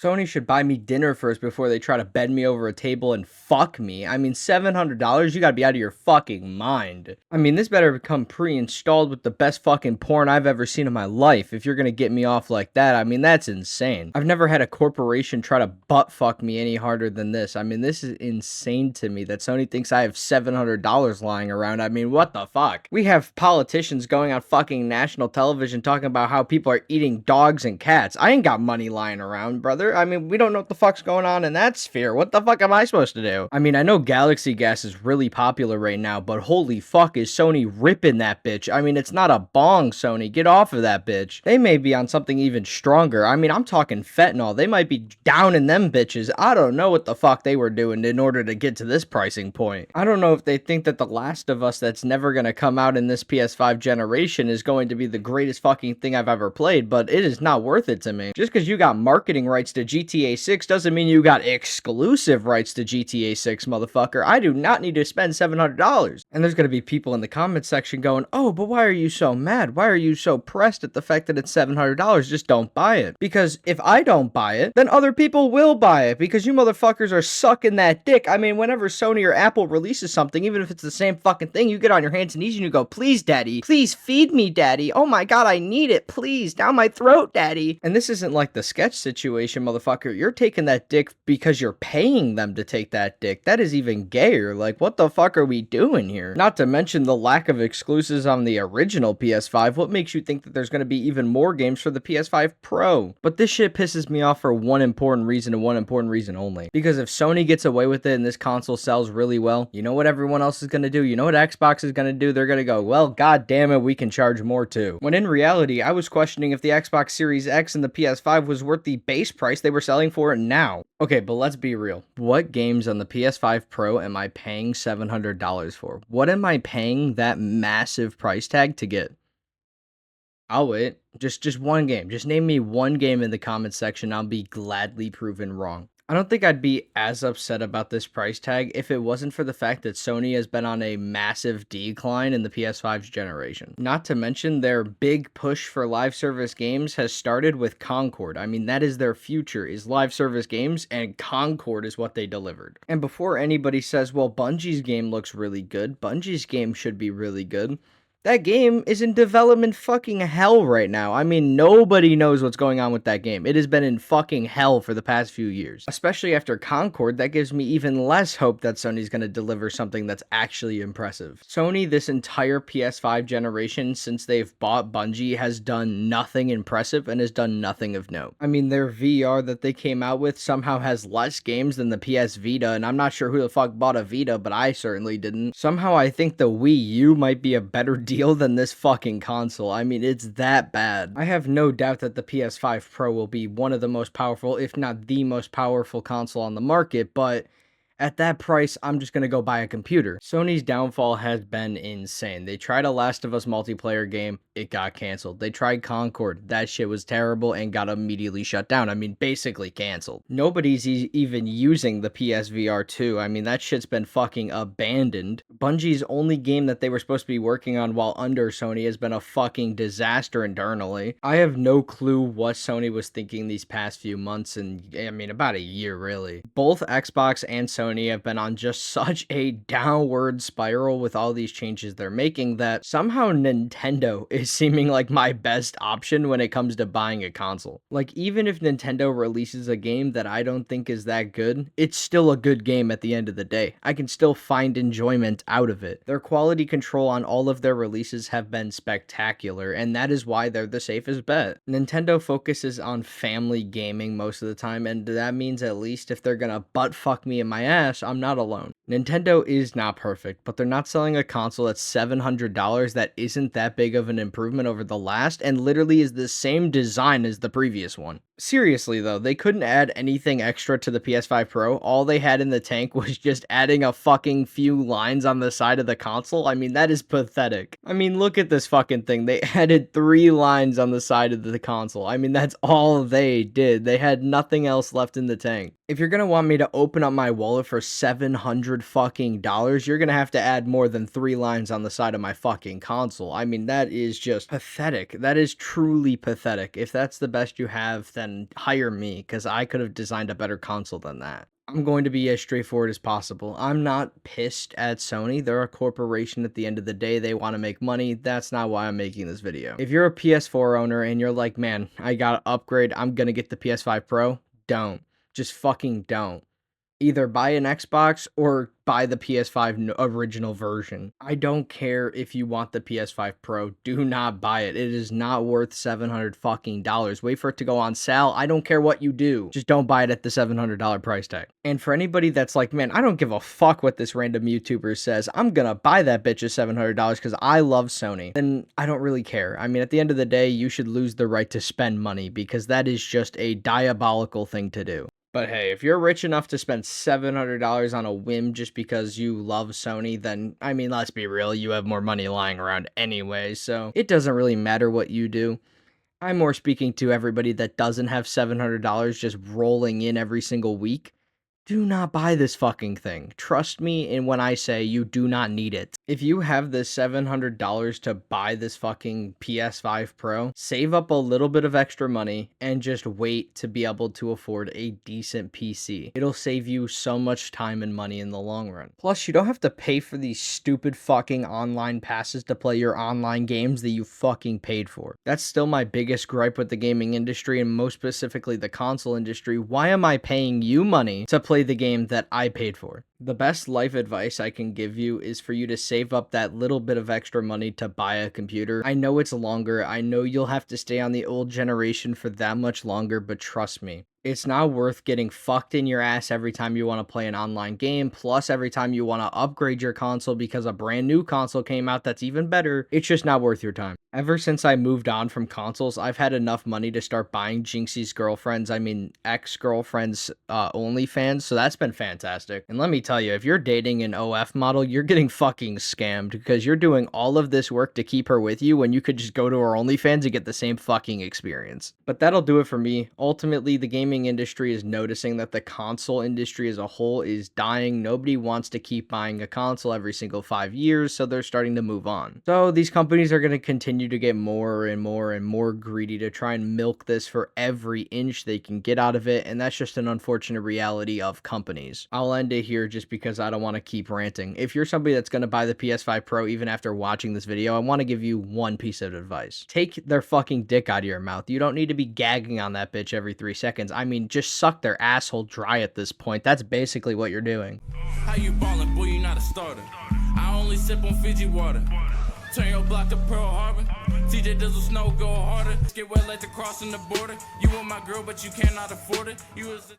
Sony should buy me dinner first before they try to bend me over a table and fuck me. I mean, $700? You gotta be out of your fucking mind. I mean, this better become pre-installed with the best fucking porn I've ever seen in my life if you're gonna get me off like that. I mean, that's insane. I've never had a corporation try to butt fuck me any harder than this. I mean, this is insane to me that Sony thinks I have $700 lying around. I mean, what the fuck? We have politicians going on fucking national television talking about how people are eating dogs and cats. I ain't got money lying around, brother. I mean, we don't know what the fuck's going on in that sphere. What the fuck am I supposed to do? I mean, I know Galaxy Gas is really popular right now, but holy fuck, is Sony ripping that bitch? I mean, it's not a bong, Sony. Get off of that bitch. They may be on something even stronger. I mean, I'm talking fentanyl. They might be down in them bitches. I don't know what the fuck they were doing in order to get to this pricing point. I don't know if they think that The Last of Us that's never gonna come out in this PS5 generation is going to be the greatest fucking thing I've ever played, but it is not worth it to me. Just because you got marketing rights to GTA 6 doesn't mean you got exclusive rights to GTA 6, motherfucker. I do not need to spend $700. And there's gonna be people in the comment section going, oh, but why are you so mad? Why are you so pressed at the fact that it's $700? Just don't buy it. Because if I don't buy it, then other people will buy it because you motherfuckers are sucking that dick. I mean, whenever Sony or Apple releases something, even if it's the same fucking thing, you get on your hands and knees and you go, please, daddy, please feed me, daddy. Oh my god, I need it. Please, down my throat, daddy. And this isn't like the sketch situation, motherfucker. You're taking that dick because you're paying them to take that dick. That is even gayer. Like, what the fuck are we doing here? Not to mention the lack of exclusives on the original PS5. What makes you think that there's going to be even more games for the PS5 Pro? But this shit pisses me off for one important reason and one important reason only. Because if Sony gets away with it and this console sells really well, you know what everyone else is going to do? You know what Xbox is going to do? They're going to go, well, god damn it, we can charge more too. When in reality, I was questioning if the Xbox Series X and the PS5 was worth the base price they were selling for it now. Okay, but let's be real. What games on the PS5 Pro am I paying $700 for? What am I paying that massive price tag to get? I'll wait. Just one game. Just name me one game in the comments section. I'll be gladly proven wrong. I don't think I'd be as upset about this price tag if it wasn't for the fact that Sony has been on a massive decline in the PS5's generation. Not to mention their big push for live service games has started with Concord. I mean, that is their future, is live service games, and Concord is what they delivered. And before anybody says, well, Bungie's game looks really good, Bungie's game should be really good, that game is in development fucking hell right now. I mean, nobody knows what's going on with that game. It has been in fucking hell for the past few years. Especially after Concord, that gives me even less hope that Sony's gonna deliver something that's actually impressive. Sony, this entire PS5 generation, since they've bought Bungie, has done nothing impressive and has done nothing of note. I mean, their VR that they came out with somehow has less games than the PS Vita, and I'm not sure who the fuck bought a Vita, but I certainly didn't. Somehow I think the Wii U might be a better deal than this fucking console. I mean, it's that bad. I have no doubt that the PS5 Pro will be one of the most powerful, if not the most powerful console on the market, but at that price, I'm just gonna go buy a computer. Sony's downfall has been insane. They tried a Last of Us multiplayer game, it got canceled. They tried Concord, that shit was terrible and got immediately shut down. I mean, basically canceled. Nobody's even using the PSVR 2. I mean, that shit's been fucking abandoned. Bungie's only game that they were supposed to be working on while under Sony has been a fucking disaster internally. I have no clue what Sony was thinking these past few months, and I mean, about a year really. Both Xbox and Sony have been on just such a downward spiral with all these changes they're making that somehow Nintendo is seeming like my best option when it comes to buying a console. Like, even if Nintendo releases a game that I don't think is that good, it's still a good game at the end of the day. I can still find enjoyment out of it. Their quality control on all of their releases have been spectacular, and that is why they're the safest bet. Nintendo focuses on family gaming most of the time, and that means at least if they're gonna butt fuck me in my ass, I'm not alone. Nintendo is not perfect, but they're not selling a console that's $700 that isn't that big of an improvement over the last and literally is the same design as the previous one. Seriously though, they couldn't add anything extra to the PS5 Pro. All they had in the tank was just adding a fucking few lines on the side of the console. I mean, that is pathetic. I mean, look at this fucking thing. They added 3 lines on the side of the console. I mean, that's all they did. They had nothing else left in the tank. If you're gonna want me to open up my wallet for $700 fucking dollars, you're gonna have to add more than 3 lines on the side of my fucking console. I mean, that is just pathetic. That is truly pathetic. If that's the best you have, then hire me, because I could have designed a better console than that. I'm going to be as straightforward as possible. I'm not pissed at Sony. They're a corporation at the end of the day. They want to make money. That's not why I'm making this video. If you're a PS4 owner and you're like, man, I gotta upgrade, I'm gonna get the PS5 Pro, don't. Just fucking don't. Either buy an Xbox or buy the PS5 original version. I don't care if you want the PS5 Pro. Do not buy it. It is not worth $700 fucking dollars. Wait for it to go on sale. I don't care what you do. Just don't buy it at the $700 price tag. And for anybody that's like, man, I don't give a fuck what this random YouTuber says, I'm gonna buy that bitch at $700 because I love Sony, then I don't really care. I mean, at the end of the day, you should lose the right to spend money because that is just a diabolical thing to do. But hey, if you're rich enough to spend $700 on a whim just because you love Sony, then, I mean, let's be real, you have more money lying around anyway, so it doesn't really matter what you do. I'm more speaking to everybody that doesn't have $700 just rolling in every single week. Do not buy this fucking thing. Trust me and when I say you do not need it. If you have the $700 to buy this fucking PS5 Pro, save up a little bit of extra money and just wait to be able to afford a decent PC. It'll save you so much time and money in the long run. Plus, you don't have to pay for these stupid fucking online passes to play your online games that you fucking paid for. That's still my biggest gripe with the gaming industry and most specifically the console industry. Why am I paying you money to play the game that I paid for? The best life advice I can give you is for you to save up that little bit of extra money to buy a computer. I know it's longer. I know you'll have to stay on the old generation for that much longer, but trust me, it's not worth getting fucked in your ass every time you want to play an online game, plus every time you want to upgrade your console because a brand new console came out that's even better. It's just not worth your time. Ever since I moved on from consoles, I've had enough money to start buying Jinxie's ex-girlfriend's OnlyFans, so that's been fantastic. And let me tell you, if you're dating an OF model, you're getting fucking scammed because you're doing all of this work to keep her with you when you could just go to her OnlyFans and get the same fucking experience. But that'll do it for me. Ultimately, the gaming industry is noticing that the console industry as a whole is dying. Nobody wants to keep buying a console every single 5 years, so they're starting to move on. So these companies are going to continue to get more and more and more greedy to try and milk this for every inch they can get out of it, and that's just an unfortunate reality of companies. I'll end it here just because I don't want to keep ranting. If you're somebody that's going to buy the PS5 Pro even after watching this video, I want to give you one piece of advice. Take their fucking dick out of your mouth. You don't need to be gagging on that bitch every 3 seconds. I mean, just suck their asshole dry at this point. That's basically what you're doing. How you ballin', boy, you not a starter. I only sip on Fiji water. Turn your block to Pearl Harbor. TJ Dizzle snow go harder. Get wet like the crossing the border. You want my girl, but you cannot afford it. You was